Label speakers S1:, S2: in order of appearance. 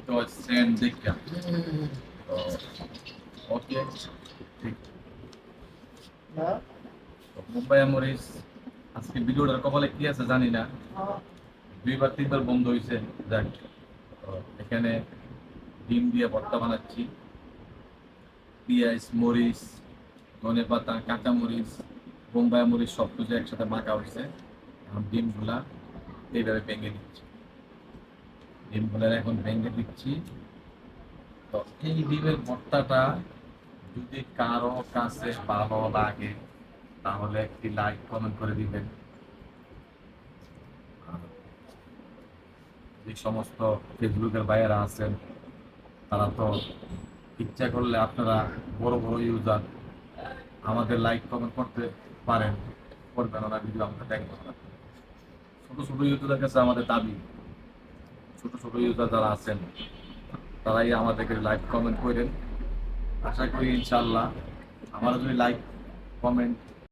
S1: তো সেন্ড দেখা তো ওকে ঠিক তো মুম্বাই মরিচ আজকে ভিডিওটার কপালে কি আছে জানি না, দুইবার তিনবার বন্ধ হয়েছে। যাক, তো এখানে ডিম দিয়ে ভর্তা বানাচ্ছি, পেঁয়াজ মরিচ ধনে পাতা কাঁচা মরিচ বোম্বাই মরিচ সব কিছু একসাথে মাখা হয়েছে। এখন ডিমগুলা এইভাবে ভেঙে দিচ্ছি, ডিমগুলা এখন ভেঙে দিচ্ছি। তো এই ডিমের ভর্তাটা যদি কারো কাছে ভালো লাগে তাহলে একটি লাইক কমেন্ট করে দিবেন। আর যে সমস্ত ফেসবুকের ভাইয়েরা আছেন তারা তো ইচ্ছা করলে আপনারা বড় বড় ইউজার আমাদের লাইক কমেন্ট করতে পারেন, করবেন, ওরা ভিডিও আমাদের দেখবেন না। ছোট ছোট ইউজারের কাছে আমাদের দাবি, ছোট ছোট ইউজার যারা আছেন তারাই আমাদেরকে লাইক কমেন্ট করেন। আশা করি ইনশাল্লাহ আমরা যদি লাইক কমেন্ট